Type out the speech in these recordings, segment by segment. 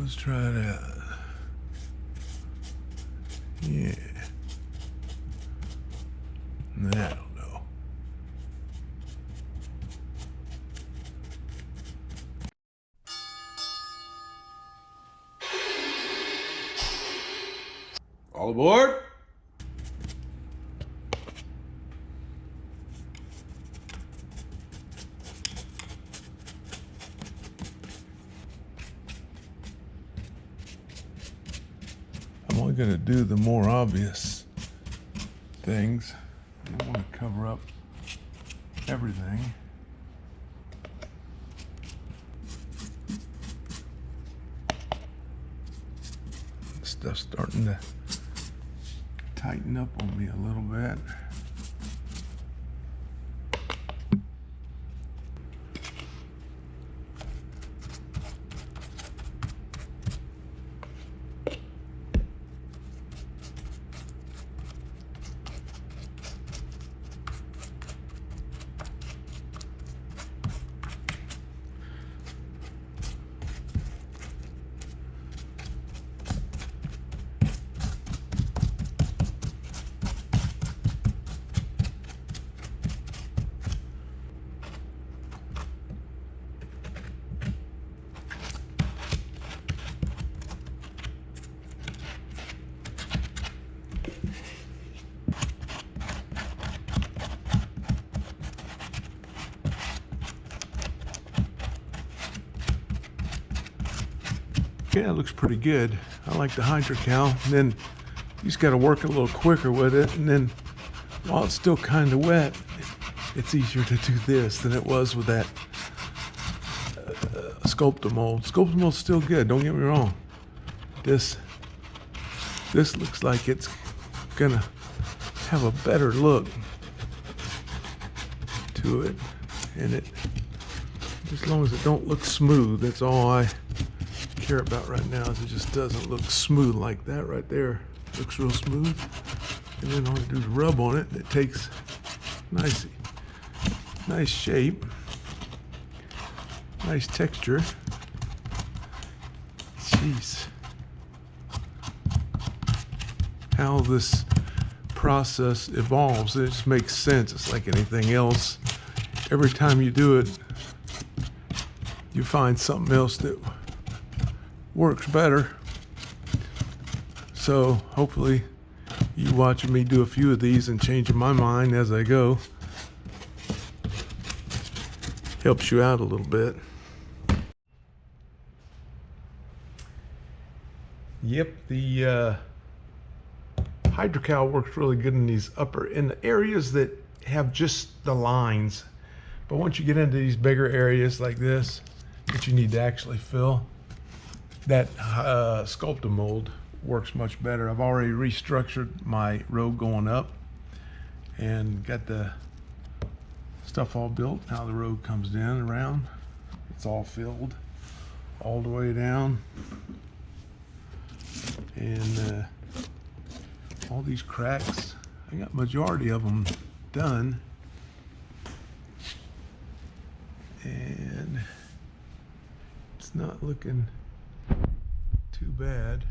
let's try that. Yeah. I don't know. All aboard. I'm only going to do the more obvious things. I don't want to cover up everything. Stuff's starting to tighten up on me a little bit. Yeah, it looks pretty good. I like the hydrocal. And then you just got to work a little quicker with it. And then while it's still kind of wet, it's easier to do this than it was with that Sculptamold. Sculptamold's still good, don't get me wrong. This looks like it's gonna have a better look to it. And it, as long as it don't look smooth, that's all I care about right now. Is it just doesn't look smooth like that right there. Looks real smooth. And then all I do is rub on it and it takes nice shape. Nice texture. Jeez. How this process evolves, it just makes sense. It's like anything else. Every time you do it, you find something else that works better. So hopefully you watching me do a few of these and changing my mind as I go helps you out a little bit. Yep, the hydrocal works really good in these in the areas that have just the lines. But once you get into these bigger areas like this that you need to actually fill, that Sculptamold works much better. I've already restructured my road going up and got the stuff all built. Now the road comes down around. It's all filled all the way down. And all these cracks, I got majority of them done. And it's not looking too bad.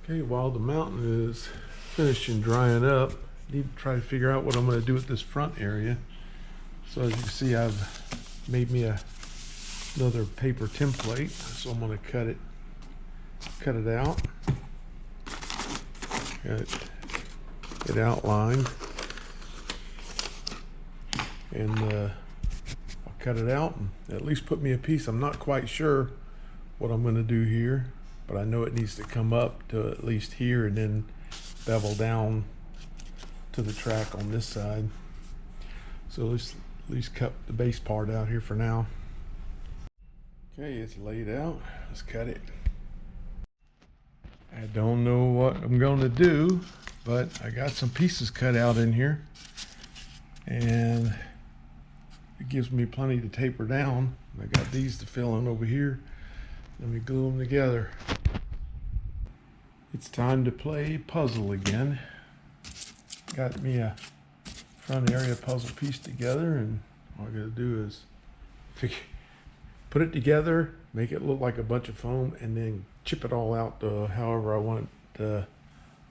Okay, while the mountain is finishing drying up, I need to try to figure out what I'm going to do with this front area. So as you can see, I've made me another paper template. So I'm going to cut it out. Got it outlined. And I'll cut it out and at least put me a piece. I'm not quite sure what I'm going to do here, but I know it needs to come up to at least here and then bevel down to the track on this side. So let's at least cut the base part out here for now. Okay, it's laid out. Let's cut it. I don't know what I'm going to do, but I got some pieces cut out in here and it gives me plenty to taper down. I got these to fill in over here. Let me glue them together. It's time to play puzzle again. Got me a front area puzzle piece together, and all I gotta do is put it together, make it look like a bunch of foam, and then chip it all out to however I want it to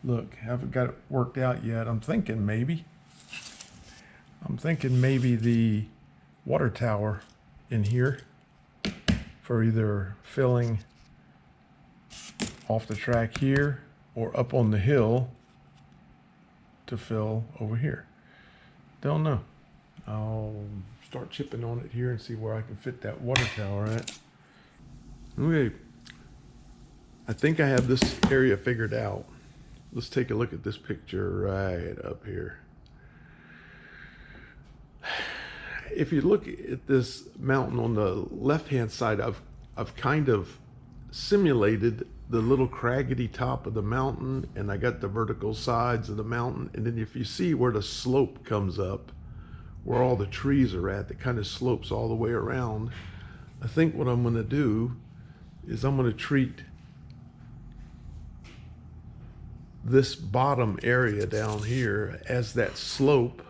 look. Haven't got it worked out yet. I'm thinking maybe the water tower in here for either filling off the track here or up on the hill to fill over here. Don't know. I'll start chipping on it here and see where I can fit that water tower at. Okay, I think I have this area figured out. Let's take a look at this picture right up here. If you look at this mountain on the left-hand side, I've kind of simulated the little craggedy top of the mountain, and I got the vertical sides of the mountain. And then if you see where the slope comes up, where all the trees are at, that kind of slopes all the way around, I think what I'm going to do is I'm going to treat this bottom area down here as that slope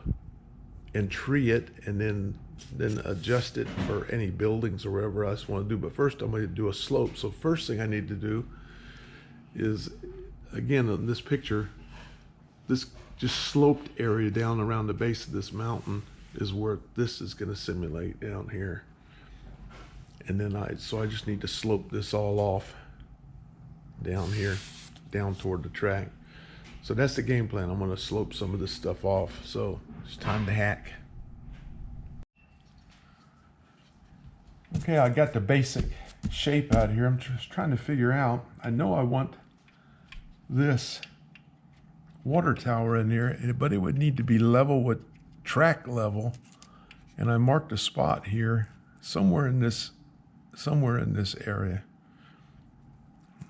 and tree it, and then adjust it for any buildings or whatever else I want to do. But first I'm going to do a slope. So first thing I need to do is, again, in this picture, this just sloped area down around the base of this mountain is where this is going to simulate down here. And then I just need to slope this all off down here, down toward the track. So that's the game plan. I'm going to slope some of this stuff off. So it's time to hack. Okay, I got the basic shape out here. I'm just trying to figure out, I know I want this water tower in there, but it would need to be level with track level. And I marked a spot here, somewhere in this area.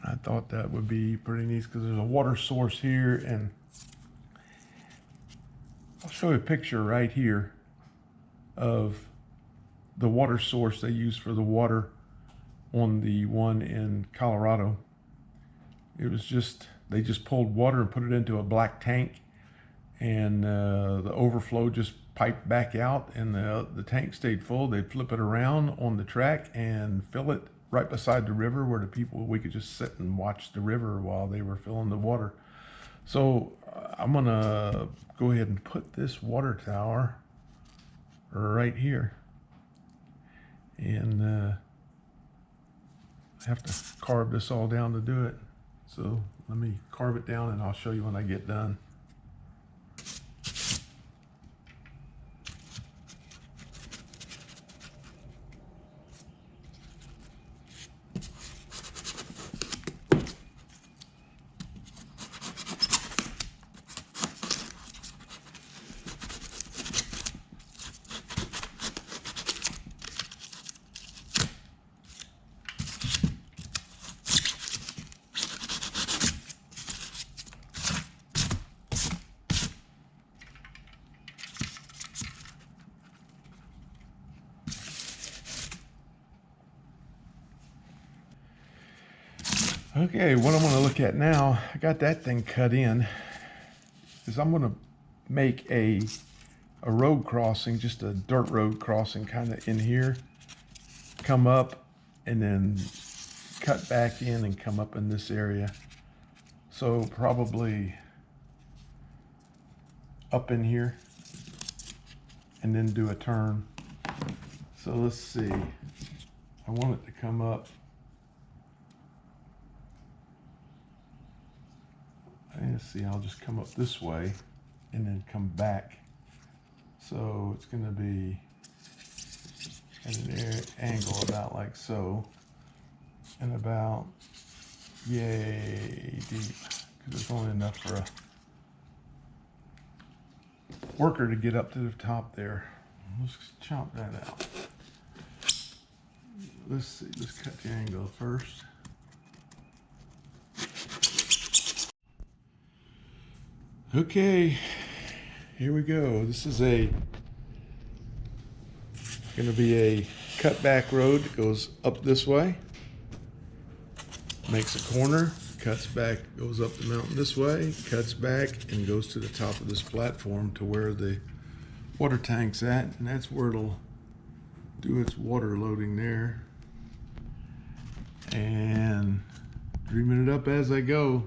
I thought that would be pretty neat because there's a water source here, and I'll show you a picture right here of the water source they use for the water on the one in Colorado. It was just, they just pulled water and put it into a black tank, and the overflow just piped back out, and the tank stayed full. They'd flip it around on the track and fill it right beside the river where the people, we could just sit and watch the river while they were filling the water. So I'm gonna go ahead and put this water tower right here. And I have to carve this all down to do it. So let me carve it down and I'll show you when I get done. Okay, what I'm going to look at now, I got that thing cut in, is I'm going to make a road crossing, just a dirt road crossing kind of in here, come up and then cut back in and come up in this area. So probably up in here and then do a turn. So let's see, I want it to come up. Let's see, I'll just come up this way and then come back. So it's going to be at an angle about like so, and about yay deep, because it's only enough for a worker to get up to the top there. Let's chop that out. Let's see, let's cut the angle first. Okay, here we go. This is going to be a cutback road that goes up this way, makes a corner, cuts back, goes up the mountain this way, cuts back, and goes to the top of this platform to where the water tank's at, and that's where it'll do its water loading there. and dreaming it up as I go.